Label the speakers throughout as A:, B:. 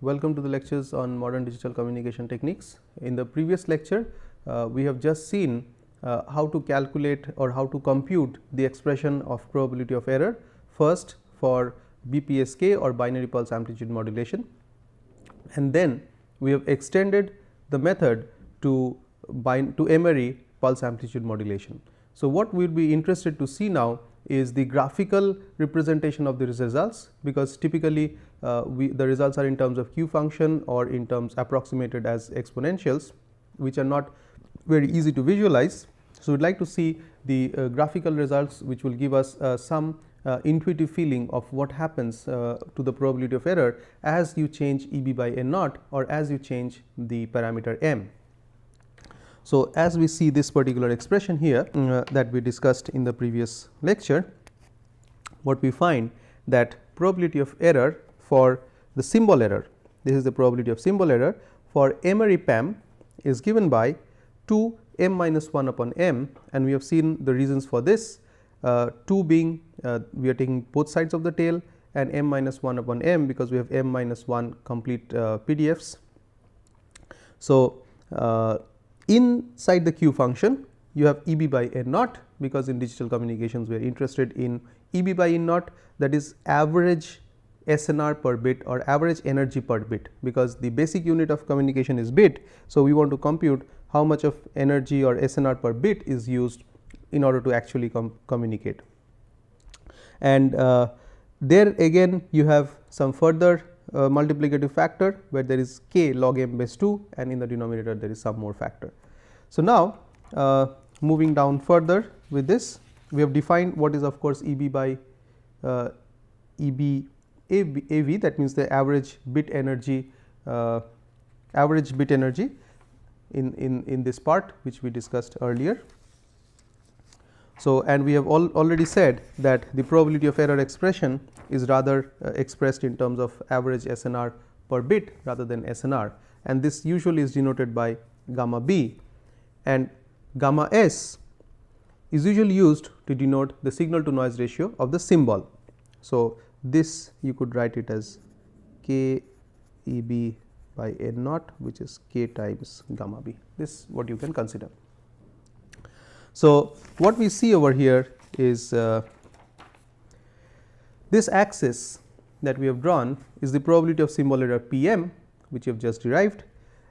A: Welcome to the lectures on modern digital communication techniques. In the previous lecture, we have just seen how to calculate or how to compute the expression of probability of error, first for BPSK or binary pulse amplitude modulation, and then we have extended the method to Emery pulse amplitude modulation. So, what we will be interested to see now is the graphical representation of the results, because typically the results are in terms of Q function or in terms approximated as exponentials, which are not very easy to visualize. So, we would like to see the graphical results, which will give us some intuitive feeling of what happens to the probability of error as you change EB by N naught or as you change the parameter M. So, as we see this particular expression here that we discussed in the previous lecture, what we find that probability of error for the symbol error, this is the probability of symbol error for Emery PAM is given by 2 m minus 1 upon m, and we have seen the reasons for this, 2 being we are taking both sides of the tail, and m minus 1 upon m because we have m minus 1 complete PDFs. So, inside the Q function you have EB by N naught, because in digital communications we are interested in EB by N naught, that is average SNR per bit or average energy per bit, because the basic unit of communication is bit. So, we want to compute how much of energy or SNR per bit is used in order to actually communicate. And there again you have some further multiplicative factor where there is k log m base 2, and in the denominator there is some more factor. So, now moving down further with this, we have defined what is of course EB by EB AV, that means the average bit energy in this part which we discussed earlier. So, and we have already said that the probability of error expression is rather expressed in terms of average SNR per bit rather than SNR, and this usually is denoted by gamma b, and gamma s is usually used to denote the signal to noise ratio of the symbol. So, this you could write it as k EB by N naught, which is k times gamma b. This is what you can consider. So, what we see over here is this axis that we have drawn is the probability of symbol error Pm, which you have just derived,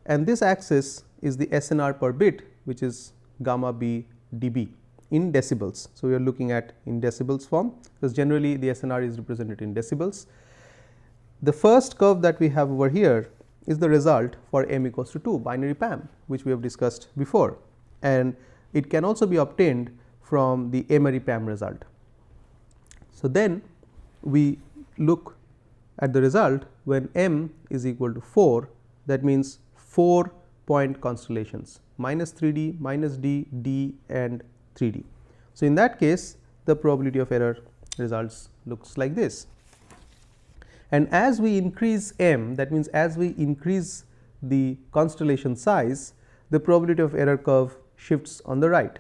A: and this axis is the SNR per bit, which is gamma b dB in decibels. So, we are looking at in decibels form, because generally the SNR is represented in decibels. The first curve that we have over here is the result for m equals to 2 binary PAM, which we have discussed before, and it can also be obtained from the Emery PAM result. So, then we look at the result when m is equal to 4, that means 4 point constellations minus 3D, minus D, D and 3D. So, in that case the probability of error results looks like this, and as we increase m, that means as we increase the constellation size, the probability of error curve shifts on the right.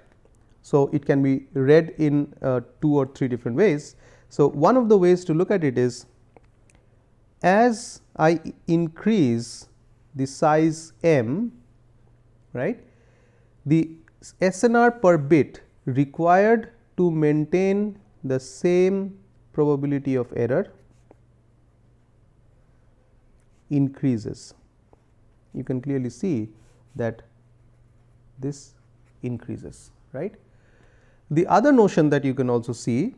A: So, it can be read in 2 or 3 different ways. So, one of the ways to look at it is, as I increase the size m, right, the SNR per bit required to maintain the same probability of error increases. You can clearly see that this increases, right. The other notion that you can also see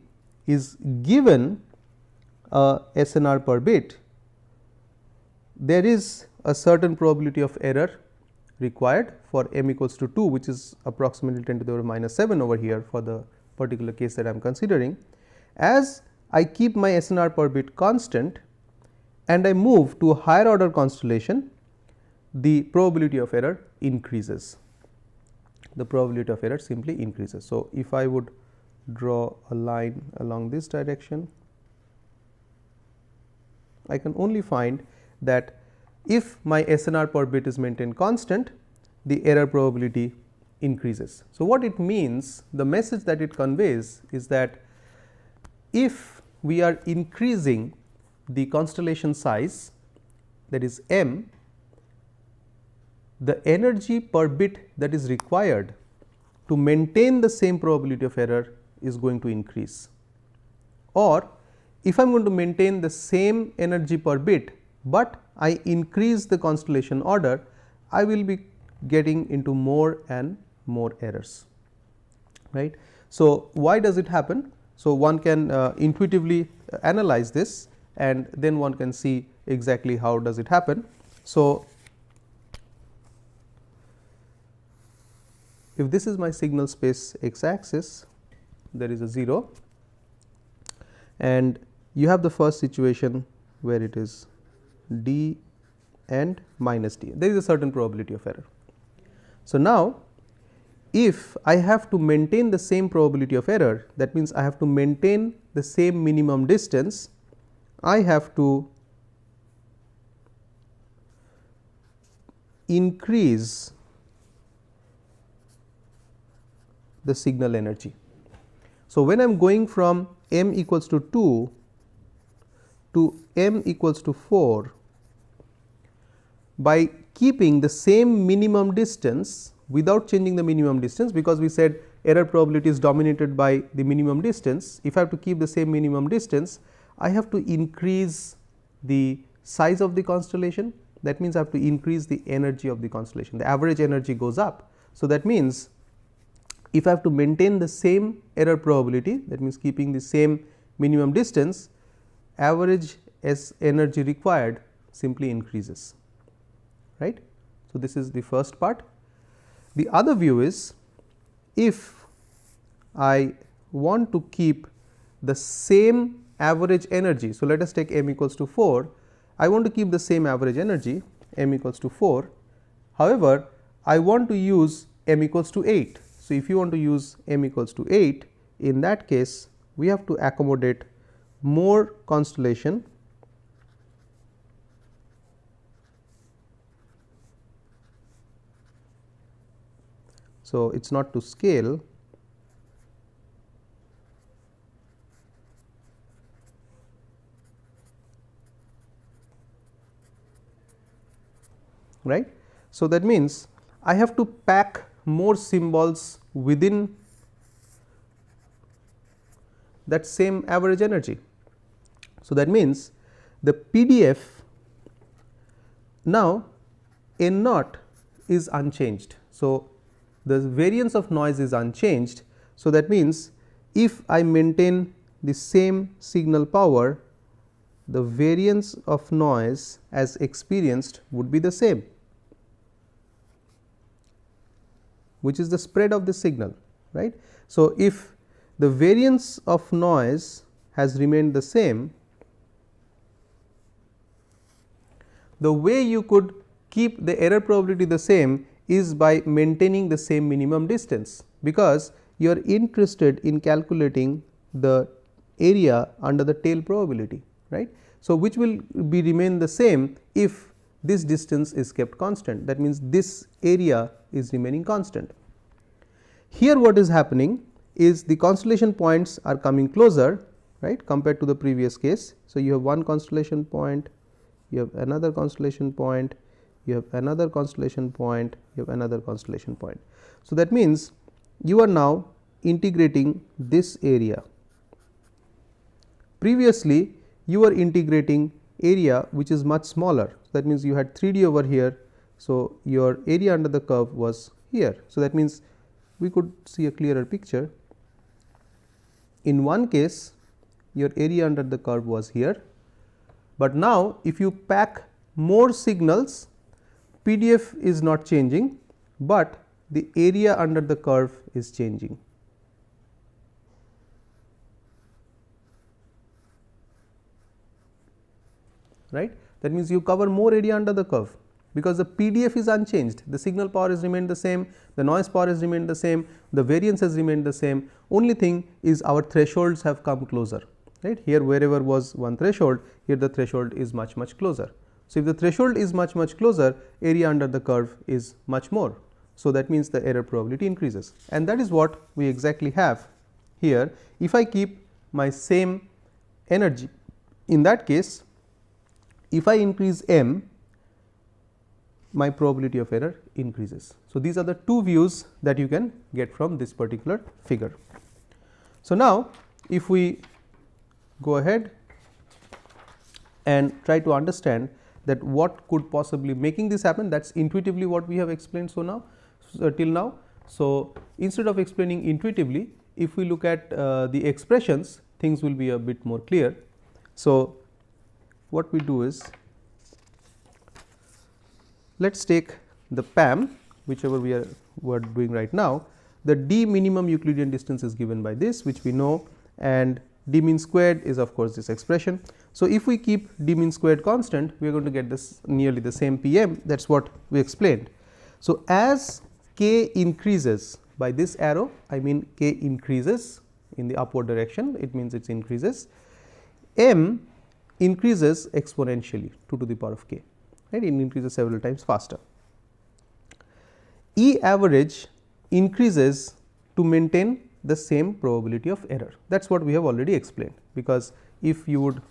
A: is, given a SNR per bit, there is a certain probability of error required for m equals to 2, which is approximately 10 to the power minus 7 over here for the particular case that I am considering. As I keep my SNR per bit constant and I move to a higher order constellation, the probability of error increases. The probability of error simply increases. So, if I would draw a line along this direction, I can only find that if my SNR per bit is maintained constant, the error probability increases. So, what it means, the message that it conveys is that if we are increasing the constellation size, that is m, the energy per bit that is required to maintain the same probability of error is going to increase. Or if I am going to maintain the same energy per bit, but I increase the constellation order, I will be getting into more and more errors, right. So, why does it happen? So, one can intuitively analyze this, and then one can see exactly how does it happen. So, if this is my signal space x axis, there is a 0, and you have the first situation where it is d and minus d, there is a certain probability of error. So, now if I have to maintain the same probability of error, that means I have to maintain the same minimum distance, I have to increase the signal energy. So, when I am going from m equals to 2 to m equals to 4, by keeping the same minimum distance without changing the minimum distance, because we said error probability is dominated by the minimum distance. If I have to keep the same minimum distance, I have to increase the size of the constellation. That means I have to increase the energy of the constellation, the average energy goes up. So, that means if I have to maintain the same error probability, that means keeping the same minimum distance, average as energy required simply increases, right. So, this is the first part. The other view is, if I want to keep the same average energy. So, let us take m equals to 4, I want to keep the same average energy m equals to 4. However, I want to use m equals to 8. So, if you want to use m equals to 8, in that case we have to accommodate more constellation . So, it is not to scale, right. So, that means I have to pack more symbols within that same average energy. So, that means the PDF now n naught is unchanged. So, the variance of noise is unchanged. So, that means if I maintain the same signal power, the variance of noise as experienced would be the same, which is the spread of the signal, right. So, if the variance of noise has remained the same, the way you could keep the error probability the same is by maintaining the same minimum distance, because you are interested in calculating the area under the tail probability, right. So, which will be remain the same if this distance is kept constant, that means this area is remaining constant. Here what is happening is the constellation points are coming closer, right, compared to the previous case. So, you have one constellation point, you have another constellation point, you have another constellation point, you have another constellation point. So, that means you are now integrating this area. Previously you were integrating area which is much smaller. That means you had 3D over here. So, your area under the curve was here. So, that means we could see a clearer picture. In one case your area under the curve was here, but now if you pack more signals, PDF is not changing, but the area under the curve is changing. Right. That means you cover more area under the curve, because the PDF is unchanged, the signal power has remained the same, the noise power has remained the same, the variance has remained the same. Only thing is our thresholds have come closer, right. Here wherever was one threshold, here the threshold is much closer. So, if the threshold is much closer, area under the curve is much more. So, that means the error probability increases, and that is what we exactly have here. If I keep my same energy, in that case if I increase m, my probability of error increases. So, these are the two views that you can get from this particular figure. So, now if we go ahead and try to understand that what could possibly making this happen, that is intuitively what we have explained till now. So, instead of explaining intuitively, if we look at the expressions, things will be a bit more clear. So, what we do is, let us take the PAM, whichever we are doing right now. The d minimum Euclidean distance is given by this, which we know, and d mean squared is of course this expression. So, if we keep d mean squared constant, we are going to get this nearly the same Pm, that is what we explained. So, as k increases, by this arrow I mean k increases in the upward direction, it means it increases, m increases exponentially 2 to the power of k, right, it increases several times faster. E average increases to maintain the same probability of error, that is what we have already explained, because if you would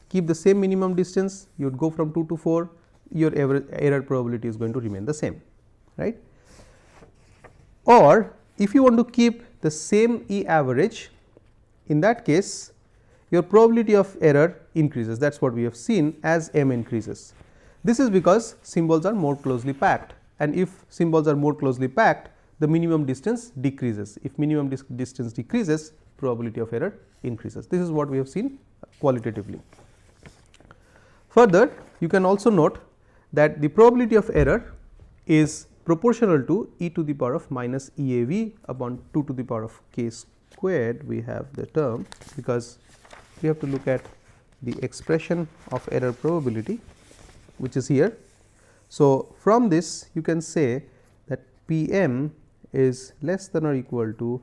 A: keep the same minimum distance, you would go from 2 to 4, your error probability is going to remain the same, right. Or if you want to keep the same E average, in that case your probability of error increases, that is what we have seen as m increases. This is because symbols are more closely packed, and if symbols are more closely packed, the minimum distance decreases. If minimum distance decreases, probability of error increases. This is what we have seen qualitatively. Further, you can also note that the probability of error is proportional to e to the power of minus EAV upon 2 to the power of k squared. We have the term, because we have to look at the expression of error probability, which is here. So, from this you can say that Pm is less than or equal to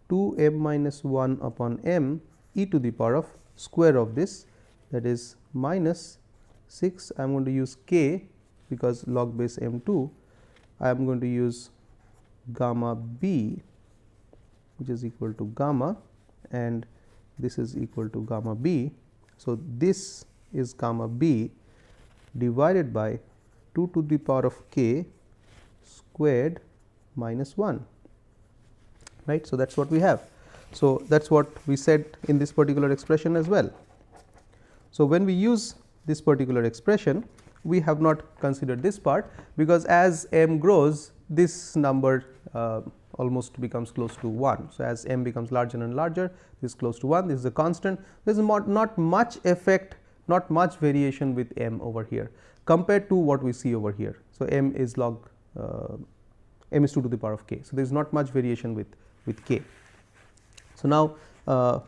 A: 2 m minus 1 upon m e to the power of square of this, that is minus 6. I am going to use k, because log base m2, I am going to use gamma b, which is equal to gamma, and this is equal to gamma b. So, this is gamma b divided by 2 to the power of k squared minus 1, right. So, that is what we have. So, that is what we said in this particular expression as well. So, when we use this particular expression, we have not considered this part, because as m grows, this number almost becomes close to 1. So, as m becomes larger and larger, this is close to 1, this is a constant, there is not much effect, not much variation with m over here compared to what we see over here. So, m is log m is 2 to the power of k. So, there is not much variation with k. So, now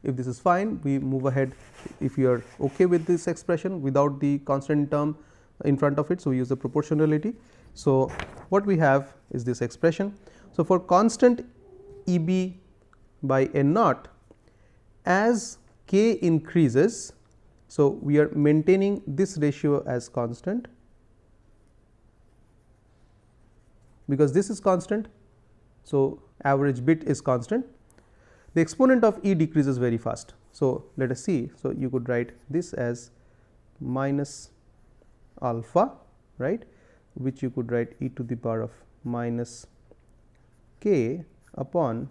A: if this is fine, we move ahead. If you are okay with this expression without the constant term in front of it, so we use the proportionality. So, what we have is this expression. So, for constant E b by n naught, as k increases, so we are maintaining this ratio as constant, because this is constant. So, average bit is constant, the exponent of E decreases very fast. So, let us see. So, you could write this as minus alpha, right, which you could write e to the power of minus k upon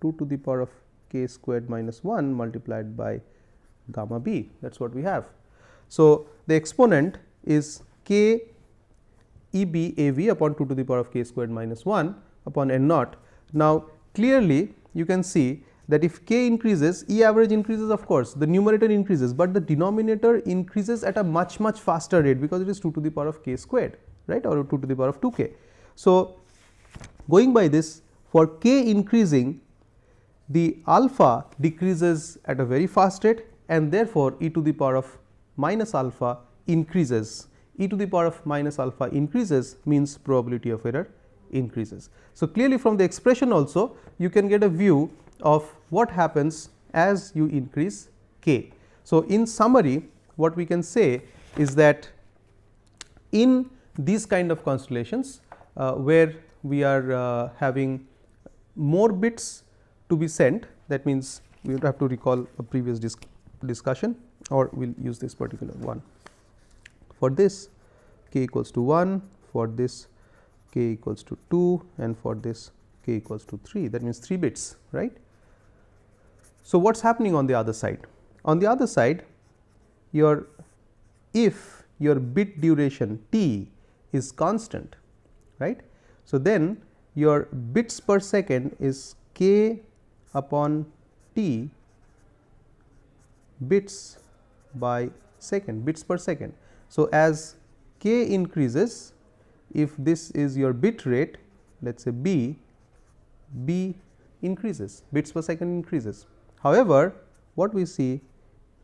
A: 2 to the power of k squared minus 1 multiplied by gamma b, that is what we have. So, the exponent is k E b a v upon 2 to the power of k squared minus 1 upon n naught. Now, clearly you can see that if k increases, E average increases, of course, the numerator increases, but the denominator increases at a much faster rate, because it is 2 to the power of k squared, right, or 2 to the power of 2 k. So, going by this, for k increasing, the alpha decreases at a very fast rate, and therefore, e to the power of minus alpha increases. E to the power of minus alpha increases means probability of error increases. So, clearly from the expression also you can get a view of what happens as you increase k. So, in summary, what we can say is that in these kind of constellations where we are having more bits to be sent, that means we would have to recall a previous discussion, or we will use this particular one. For this, k equals to 1, for this k equals to 2, and for this k equals to 3, that means 3 bits, right. So, what is happening on the other side? On the other side, if your bit duration t is constant, right. So, then your bits per second is k upon t bits by second, bits per second. So, as k increases, if this is your bit rate, let us say b increases, bits per second increases. However, what we see,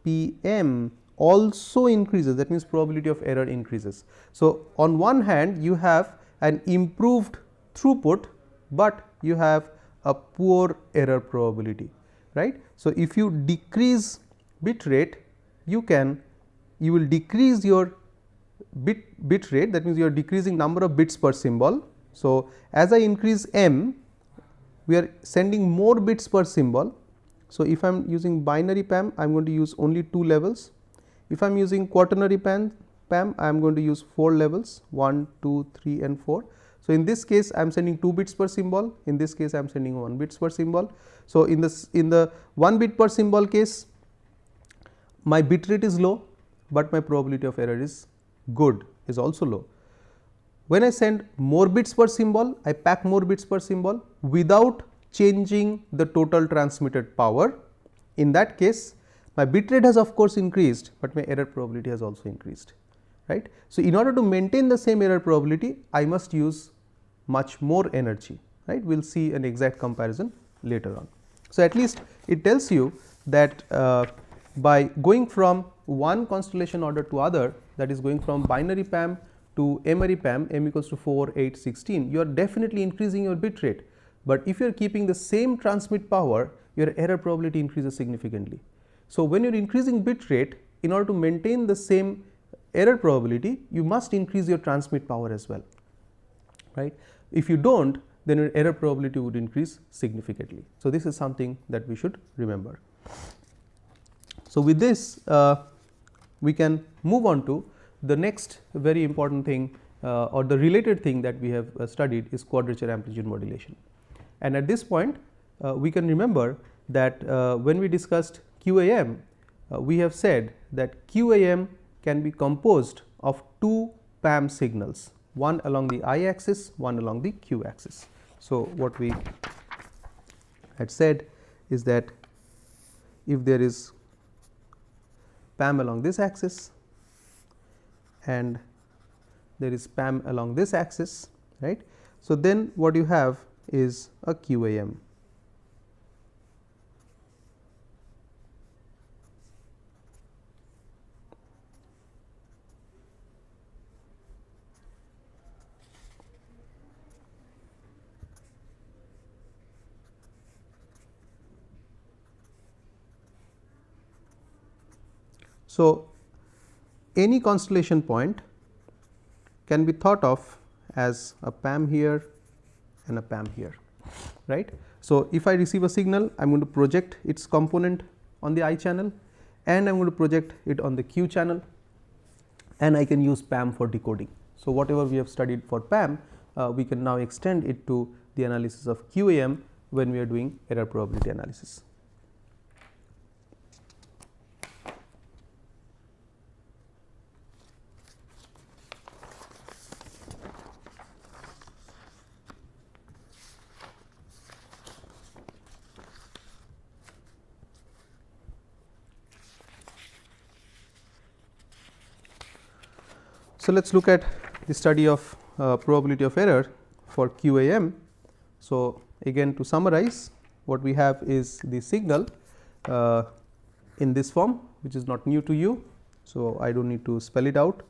A: Pm also increases, that means probability of error increases. So, on one hand you have an improved throughput, but you have a poor error probability, right. So, if you decrease bit rate, you will decrease your bit rate, that means you are decreasing number of bits per symbol. So, as I increase m, we are sending more bits per symbol. So, if I am using binary PAM, I am going to use only 2 levels. If I am using quaternary PAM, I am going to use 4 levels, 1, 2, 3 and 4. So, in this case I am sending 2 bits per symbol, in this case I am sending 1 bits per symbol. So, in the 1 bit per symbol case, my bit rate is low, but my probability of error is good, is also low. When I send more bits per symbol, I pack more bits per symbol without changing the total transmitted power. In that case, my bit rate has of course increased, but my error probability has also increased, right. So, in order to maintain the same error probability, I must use much more energy, right. We will see an exact comparison later on. So, at least it tells you that by going from one constellation order to other, that is going from binary PAM to emery PAM, m equals to 4, 8, 16, you are definitely increasing your bit rate, but if you are keeping the same transmit power, your error probability increases significantly. So, when you are increasing bit rate, in order to maintain the same error probability, you must increase your transmit power as well, right. If you do not, then your error probability would increase significantly. So, this is something that we should remember. So, with this we can move on to the next very important thing or the related thing that we have studied is quadrature amplitude modulation. And at this point we can remember that when we discussed QAM, we have said that QAM can be composed of 2 PAM signals, one along the I axis, one along the Q axis. So, what we had said is that if there is PAM along this axis and there is PAM along this axis, right. So, then what you have is a QAM. So, any constellation point can be thought of as a PAM here and a PAM here, right. So, if I receive a signal, I am going to project its component on the I channel and I am going to project it on the Q channel, and I can use PAM for decoding. So, whatever we have studied for PAM, we can now extend it to the analysis of QAM when we are doing error probability analysis. So, let us look at the study of probability of error for QAM. So, again to summarize, what we have is the signal in this form, which is not new to you. So, I do not need to spell it out,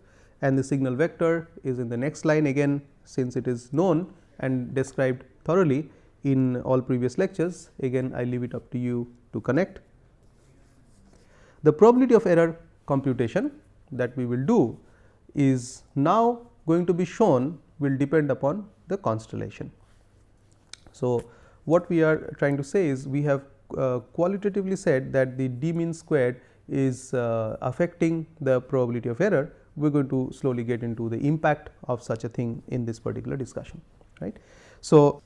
A: and the signal vector is in the next line again, since it is known and described thoroughly in all previous lectures. Again I leave it up to you to connect. The probability of error computation that we will do is now going to be shown will depend upon the constellation. So, what we are trying to say is we have qualitatively said that the d mean squared is affecting the probability of error, we are going to slowly get into the impact of such a thing in this particular discussion, right. So,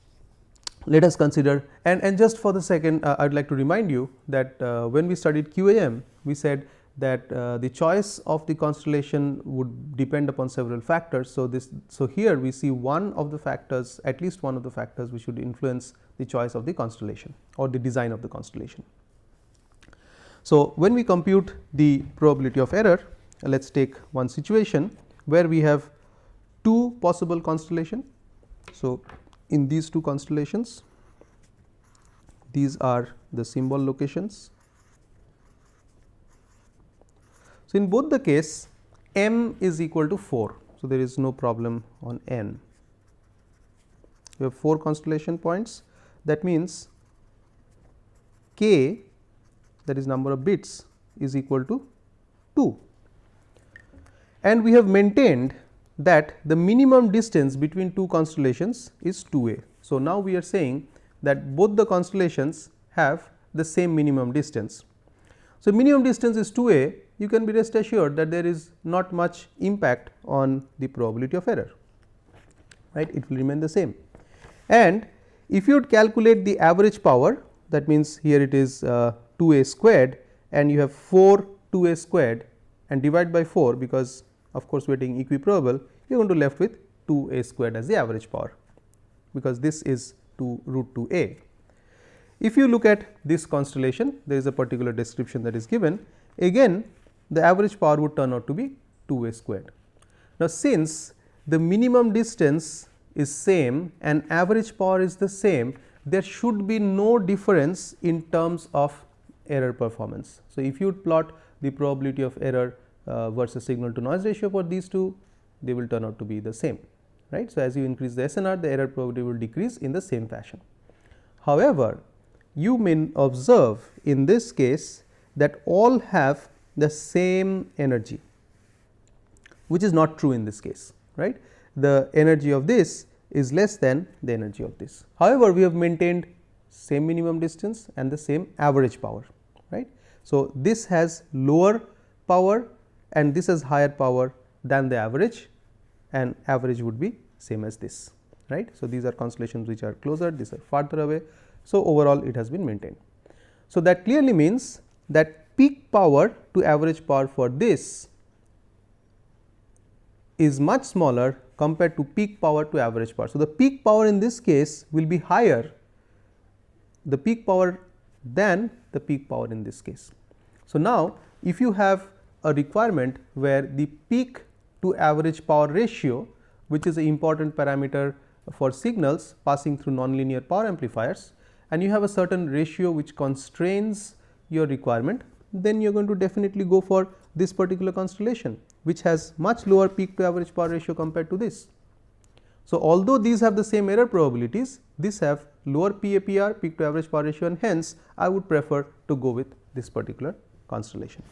A: let us consider, and just for the second I would like to remind you that when we studied QAM, we said that the choice of the constellation would depend upon several factors. So here we see one of the factors, at least one of the factors which should influence the choice of the constellation or the design of the constellation. So when we compute the probability of error, let us take one situation where we have two possible constellation. So in these two constellations, these are the symbol locations. So in both the case, m is equal to 4. So there is no problem on n. We have 4 constellation points. That means k, that is number of bits, is equal to 2. And we have maintained that the minimum distance between two constellations is 2a. So now we are saying that both the constellations have the same minimum distance. So minimum distance is 2a, you can be rest assured that there is not much impact on the probability of error, right, it will remain the same. And if you would calculate the average power, that means here it is 2a squared and you have 4 2a squared and divide by 4, because of course we are taking equiprobable, you are going to left with 2a squared as the average power, because this is 2 root 2a. If you look at this constellation, there is a particular description that is given. Again, the average power would turn out to be 2a squared. Now, since the minimum distance is same and average power is the same, there should be no difference in terms of error performance. So, if you plot the probability of error versus signal to noise ratio for these two, they will turn out to be the same, right. So, as you increase the SNR, the error probability will decrease in the same fashion. However, you may observe in this case that all have the same energy, which is not true in this case, right. The energy of this is less than the energy of this. However, we have maintained same minimum distance and the same average power, right. So, this has lower power and this has higher power than the average, and average would be same as this, right. So, these are constellations which are closer, these are farther away. So, overall it has been maintained. So, that clearly means that peak power to average power for this is much smaller compared to peak power to average power. So, the peak power in this case will be higher, the peak power than the peak power in this case. So, now if you have a requirement where the peak to average power ratio, which is an important parameter for signals passing through nonlinear power amplifiers, and you have a certain ratio which constrains your requirement, then you are going to definitely go for this particular constellation, which has much lower peak to average power ratio compared to this. So, although these have the same error probabilities, these have lower PAPR, peak to average power ratio, and hence I would prefer to go with this particular constellation.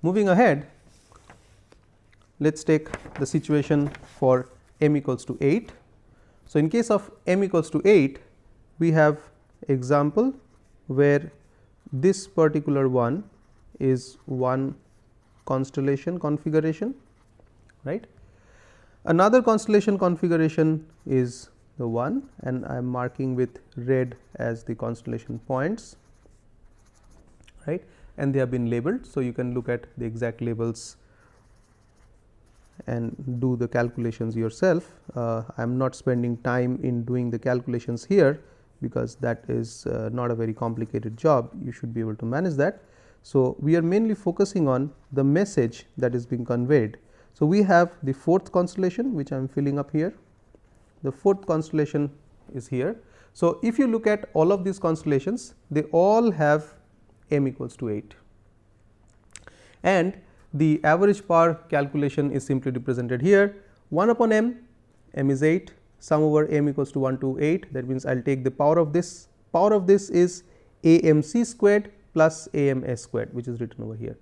A: Moving ahead, let us take the situation for m equals to 8. So, in case of m equals to 8, we have example where this particular one is one constellation configuration, right. Another constellation configuration is the one, and I am marking with red as the constellation points, right, and they have been labeled. So, you can look at the exact labels and do the calculations yourself. I am not spending time in doing the calculations here, because that is not a very complicated job, you should be able to manage that. So, we are mainly focusing on the message that is being conveyed. So, we have the fourth constellation which I am filling up here, the fourth constellation is here. So, if you look at all of these constellations, they all have m equals to 8, and the average power calculation is simply represented here 1 upon m, m is 8, sum over m equals to 1 to 8, that means I will take the power of this is AMC squared plus AMS squared, which is written over here.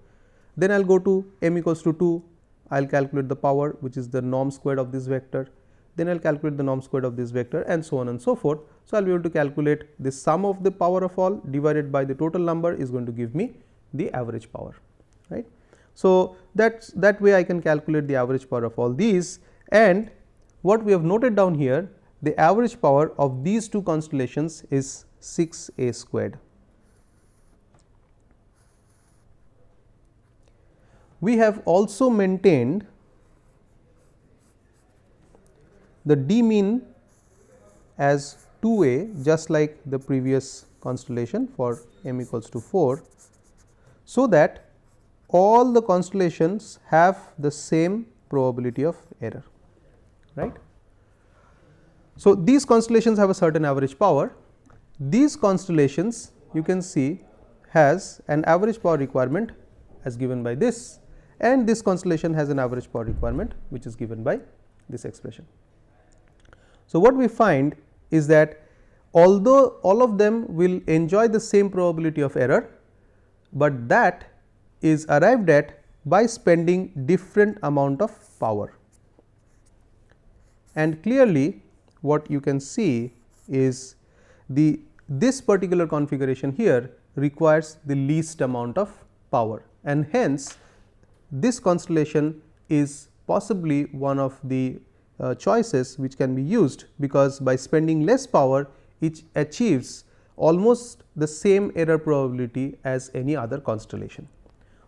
A: Then I will go to m equals to 2, I will calculate the power, which is the norm squared of this vector, then I will calculate the norm squared of this vector, and so on and so forth. So, I will be able to calculate the sum of the power of all divided by the total number is going to give me the average power, right. So, that way I can calculate the average power of all these, and what we have noted down here, the average power of these two constellations is 6a squared. We have also maintained the d mean as 2a, just like the previous constellation for m equals to 4, so that all the constellations have the same probability of error, right. So, these constellations have a certain average power. These constellations you can see has an average power requirement as given by this, and this constellation has an average power requirement which is given by this expression. So, what we find is that although all of them will enjoy the same probability of error, but that is arrived at by spending different amount of power. And clearly what you can see is this particular configuration here requires the least amount of power, and hence this constellation is possibly one of the choices which can be used, because by spending less power it achieves almost the same error probability as any other constellation.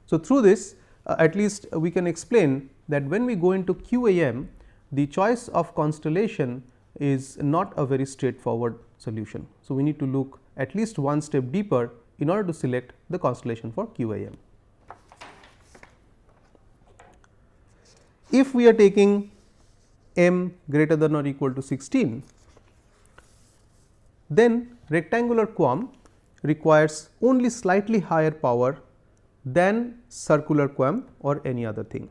A: So, through this at least we can explain that when we go into QAM, the choice of constellation is not a very straightforward solution. So, we need to look at least one step deeper in order to select the constellation for QAM. If we are taking m greater than or equal to 16, then rectangular QAM requires only slightly higher power than circular QAM or any other thing.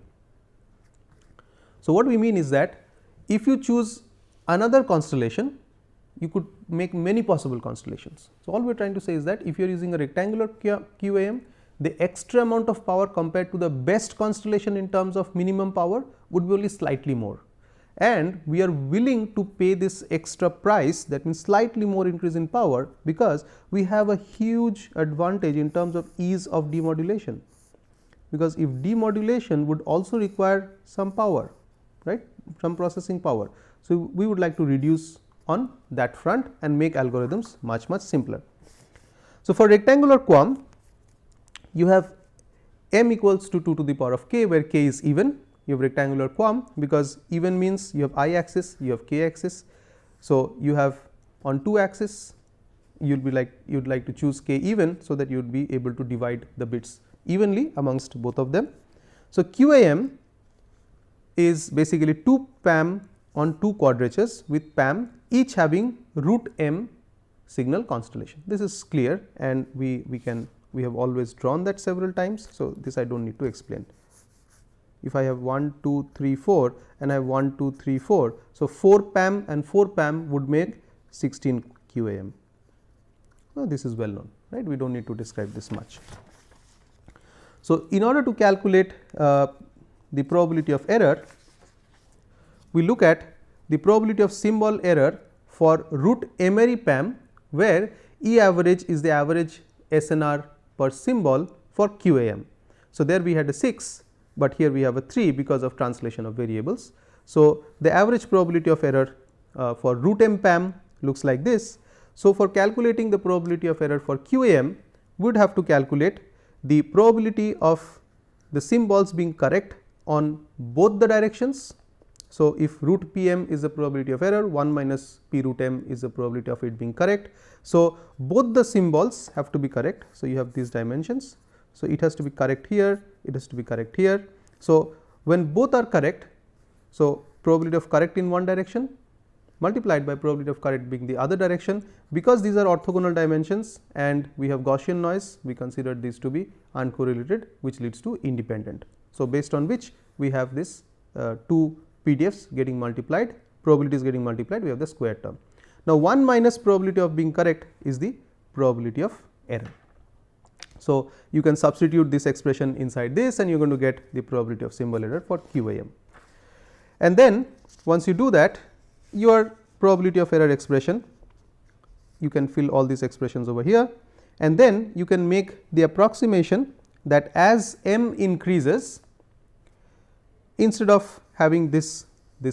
A: So, what we mean is that if you choose another constellation, you could make many possible constellations. So, all we are trying to say is that if you are using a rectangular QAM, the extra amount of power compared to the best constellation in terms of minimum power would be only slightly more, and we are willing to pay this extra price, that means slightly more increase in power, because we have a huge advantage in terms of ease of demodulation, because if demodulation would also require some power, right, some processing power. So, we would like to reduce on that front and make algorithms much simpler. So, for rectangular QAM, you have m equals to 2 to the power of k, where k is even. You have rectangular QAM, because even means you have I axis, you have k axis. So, you have on 2 axis you would like to choose k even, so that you would be able to divide the bits evenly amongst both of them. So, QAM is basically 2 PAM on 2 quadratures, with PAM each having root m signal constellation. This is clear, and we have always drawn that several times. So, this I do not need to explain. If I have 1, 2, 3, 4 and I have 1, 2, 3, 4. So, 4 PAM and 4 PAM would make 16 QAM. Now, this is well known, right, we do not need to describe this much. So, in order to calculate the probability of error, we look at the probability of symbol error for root emery PAM, where E average is the average SNR per symbol for QAM. So, there we had a 6, but here we have a 3 because of translation of variables. So, the average probability of error for root m PAM looks like this. So, for calculating the probability of error for QAM, we would have to calculate the probability of the symbols being correct on both the directions. So, if root PM is the probability of error, 1 minus P root m is the probability of it being correct. So, both the symbols have to be correct. So, you have these dimensions. So, it has to be correct here, it has to be correct here. So, when both are correct, so probability of correct in one direction multiplied by probability of correct being the other direction, because these are orthogonal dimensions and we have Gaussian noise, we consider these to be uncorrelated, which leads to independent. So, based on which we have this two PDFs getting multiplied, probabilities getting multiplied, we have the square term. Now, 1 minus probability of being correct is the probability of error. So, you can substitute this expression inside this and you are going to get the probability of symbol error for QAM. And then once you do that, your probability of error expression, you can fill all these expressions over here, and then you can make the approximation that as m increases, instead of having this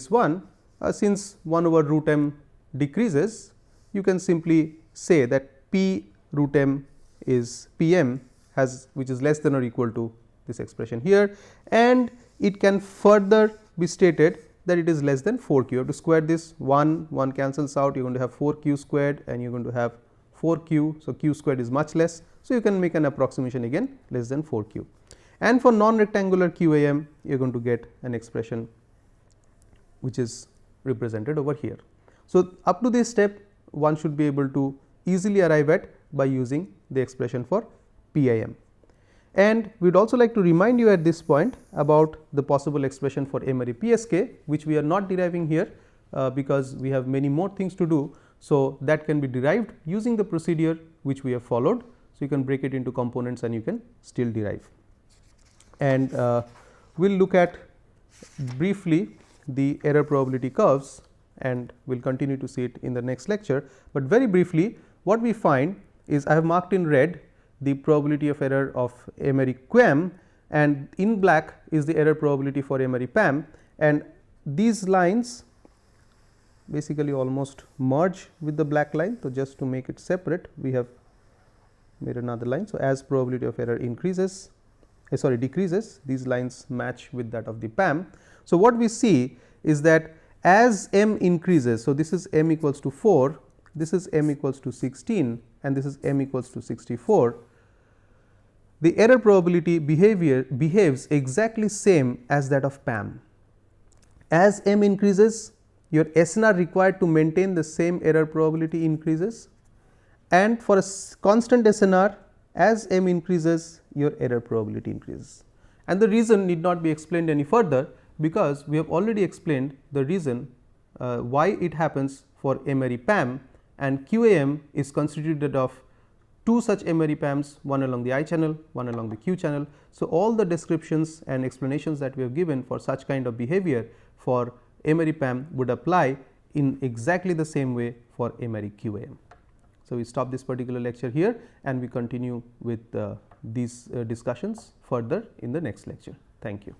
A: one, since 1 over root m decreases, you can simply say that p root m is p m has, which is less than or equal to this expression here, and it can further be stated that it is less than 4 q. You have to square this, 1 cancels out, you are going to have 4 q squared and you are going to have 4 q. So, q squared is much less. So, you can make an approximation again less than 4 q, and for non rectangular q a m you are going to get an expression which is represented over here. So, up to this step one should be able to easily arrive at by using the expression for p I m. And we would also like to remind you at this point about the possible expression for Emery PSK, which we are not deriving here because we have many more things to do. So, that can be derived using the procedure which we have followed. So, you can break it into components and you can still derive. And we will look at briefly the error probability curves, and we will continue to see it in the next lecture. But very briefly, what we find is I have marked in red the probability of error of Emery QM, and in black is the error probability for Emery PAM, and these lines basically almost merge with the black line. So, just to make it separate, we have made another line. So, as probability of error increases, decreases, these lines match with that of the PAM. So, what we see is that as m increases, so this is m equals to 4, this is m equals to 16 and this is m equals to 64, the error probability behaves exactly same as that of PAM. As m increases, your SNR required to maintain the same error probability increases, and for a constant SNR, as m increases, your error probability increases. And the reason need not be explained any further, because we have already explained the reason why it happens for Emery PAM, and QAM is constituted of two such Emery PAMs, one along the I channel, one along the Q channel. So, all the descriptions and explanations that we have given for such kind of behavior for Emery PAM would apply in exactly the same way for Emery QAM. So, we stop this particular lecture here and we continue with these discussions further in the next lecture. Thank you.